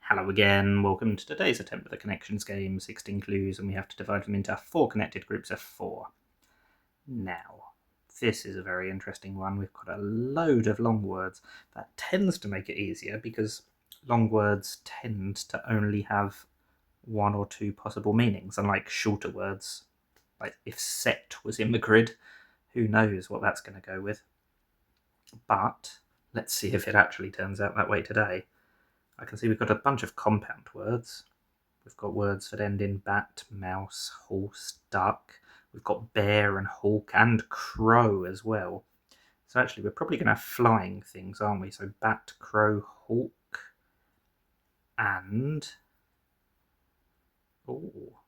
Hello again, welcome to today's attempt at the connections game, 16 clues, and we have to divide them into 4 connected groups of 4. Now, this is a very interesting one. We've got a load of long words. That tends to make it easier because long words tend to only have 1 or 2 possible meanings, unlike shorter words. Like if set was in the grid, who knows what that's going to go with. But let's see if it actually turns out that way today. I can see we've got a bunch of compound words. We've got words that end in bat, mouse, horse, duck. We've got bear and hawk and crow as well. So actually we're probably going to have flying things, aren't we? So bat, crow, hawk, and... oh,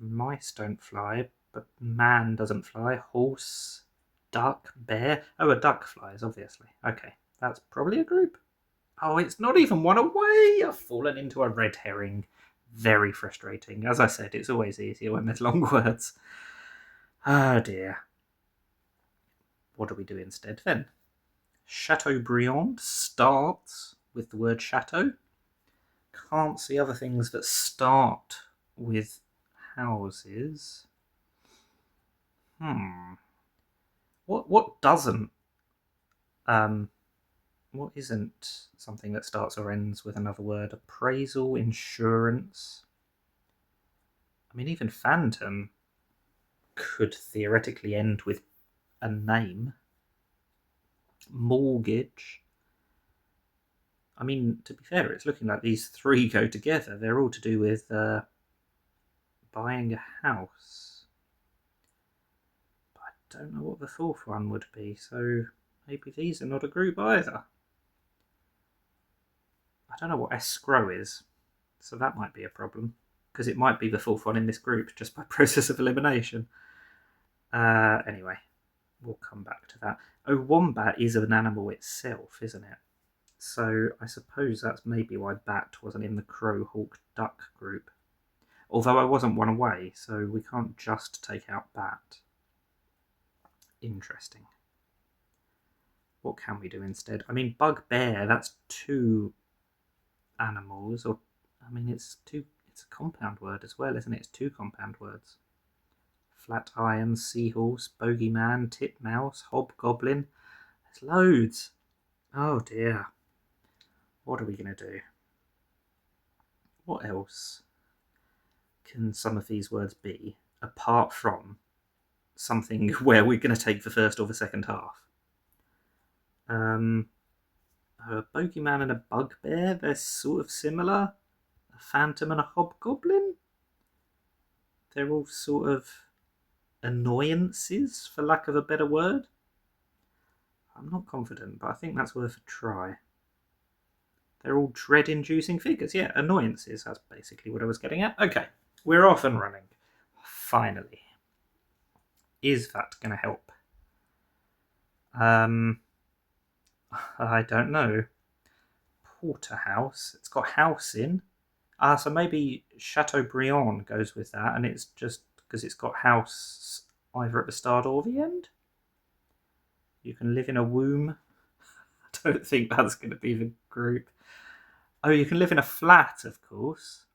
mice don't fly, but man doesn't fly. Horse, duck, bear. Oh, a duck flies, obviously. Okay, that's probably a group. Oh, it's not even one away! I've fallen into a red herring. Very frustrating. As I said, it's always easier when there's long words. Oh dear. What do we do instead then? Chateaubriand starts with the word chateau. Can't see other things that start with houses. What doesn't? What isn't something that starts or ends with another word? Appraisal, insurance. I mean, even phantom could theoretically end with a name. Mortgage. I mean, to be fair, it's looking like these 3 go together. They're all to do with buying a house. But I don't know what the 4th one would be, so maybe these are not a group either. I don't know what escrow is, so that might be a problem, because it might be the 4th one in this group just by process of elimination. Anyway, we'll come back to that. Oh, wombat is an animal itself, isn't it? So I suppose that's maybe why bat wasn't in the crow, hawk, duck group. Although I wasn't one away, so we can't just take out bat. Interesting. What can we do instead? I mean, bugbear, that's 2 animals, or I mean, it's a compound word as well, isn't it? It's 2 compound words. Flat iron, seahorse, bogeyman, titmouse, hobgoblin. There's loads. Oh dear. What are we going to do? What else can some of these words be, apart from something where we're going to take the first or the second half? A bogeyman and a bugbear, they're sort of similar. A phantom and a hobgoblin? They're all sort of annoyances, for lack of a better word. I'm not confident, but I think that's worth a try. They're all dread-inducing figures. Yeah, annoyances, that's basically what I was getting at. Okay, we're off and running. Finally. Is that going to help? I don't know. Porterhouse. It's got house in. So maybe Chateaubriand goes with that, and it's just because it's got house either at the start or the end. You can live in a womb. I don't think that's going to be the group. Oh, you can live in a flat, of course.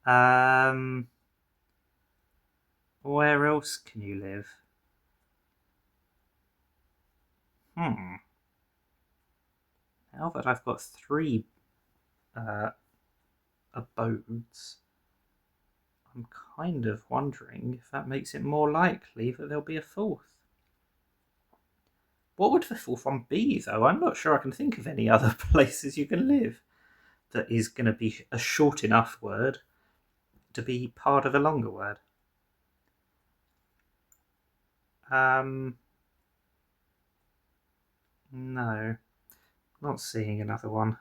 Where else can you live? Now that I've got 3 abodes, I'm kind of wondering if that makes it more likely that there'll be a 4th. What would the 4th one be, though? I'm not sure I can think of any other places you can live that is going to be a short enough word to be part of a longer word. No, not seeing another one.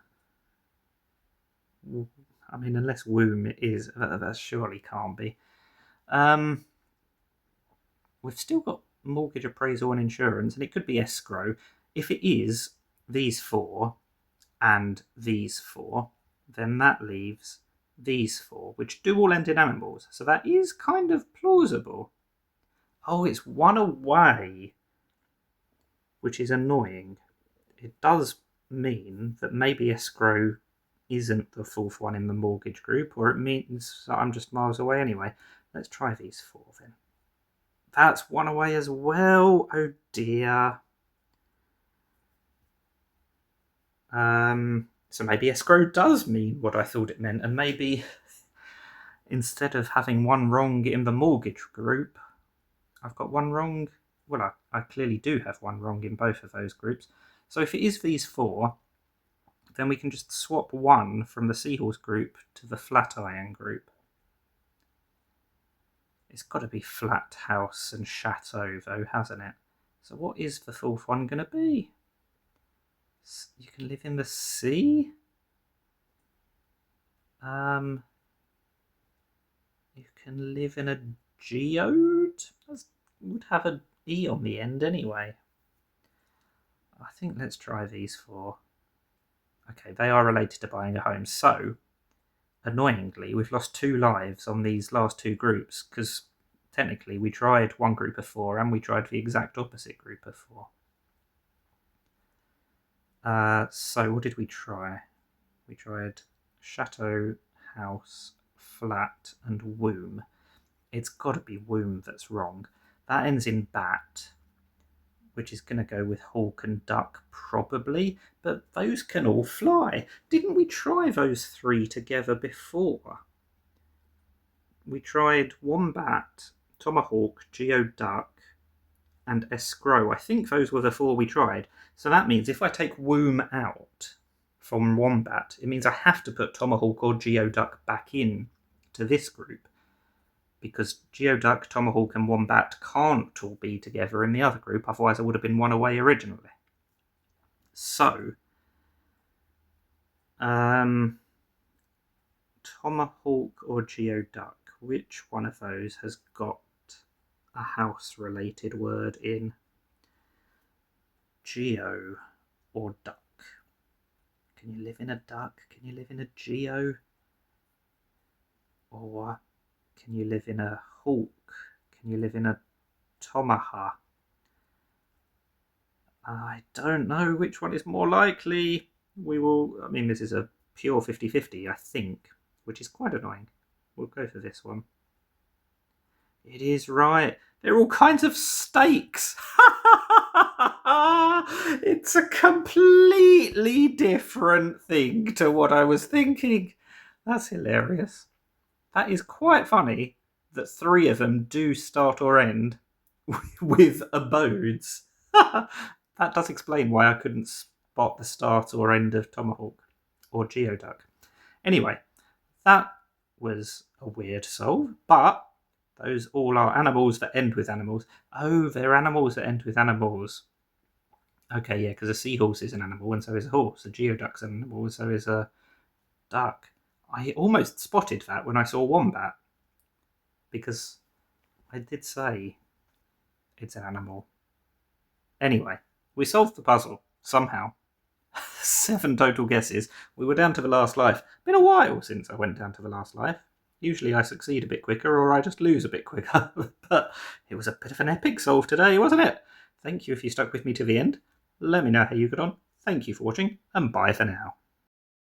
I mean, unless womb it is, that surely can't be. We've still got mortgage, appraisal, and insurance, and it could be escrow. If it is these 4 and these 4, then that leaves these 4, which do all end in animals. So that is kind of plausible. Oh, it's 1 away, which is annoying. It does mean that maybe escrow isn't the fourth one in the mortgage group, or it means that I'm just miles away anyway. Let's try these 4 then. That's 1 away as well. Oh dear. So maybe escrow does mean what I thought it meant, and maybe instead of having 1 wrong in the mortgage group, I've got 1 wrong. Well, I clearly do have 1 wrong in both of those groups. So if it is these 4, then we can just swap 1 from the seahorse group to the Flatiron group. It's got to be flat house and chateau, though, hasn't it? So what is the 4th one going to be? You can live in the sea? You can live in a geode? That would have an E on the end anyway. I think let's try these 4. Okay, they are related to buying a home. So, annoyingly, we've lost 2 lives on these last 2 groups, because technically we tried 1 group of 4 and we tried the exact opposite group of 4. So what did we try? We tried chateau, house, flat, and womb. It's got to be womb that's wrong. That ends in bat, which is going to go with hawk and duck, probably, but those can all fly. Didn't we try those 3 together before? We tried wombat, tomahawk, geoduck, and escrow. I think those were the 4 we tried. So that means if I take womb out from wombat, it means I have to put tomahawk or geoduck back in to this group, because geoduck, tomahawk, and wombat can't all be together in the other group, otherwise I would have been 1 away originally. So, tomahawk or geoduck, which one of those has got a house-related word in? Geo or duck? Can you live in a duck? Can you live in a geo? Or can you live in a hawk? Can you live in a tomahawk? I don't know which one is more likely. This is a pure 50-50, I think, which is quite annoying. We'll go for this one. It is right. There are all kinds of stakes. It's a completely different thing to what I was thinking. That's hilarious. That is quite funny that 3 of them do start or end with abodes. That does explain why I couldn't spot the start or end of tomahawk or geoduck. Anyway, that was a weird solve, but those all are animals that end with animals. Oh, they're animals that end with animals. Okay, yeah, because a seahorse is an animal, and so is a horse. A geoduck's an animal, and so is a duck. I almost spotted that when I saw wombat, because I did say it's an animal. Anyway, we solved the puzzle, somehow. 7 total guesses. We were down to the last life. Been a while since I went down to the last life. Usually I succeed a bit quicker, or I just lose a bit quicker. But it was a bit of an epic solve today, wasn't it? Thank you if you stuck with me to the end. Let me know how you got on. Thank you for watching, and bye for now.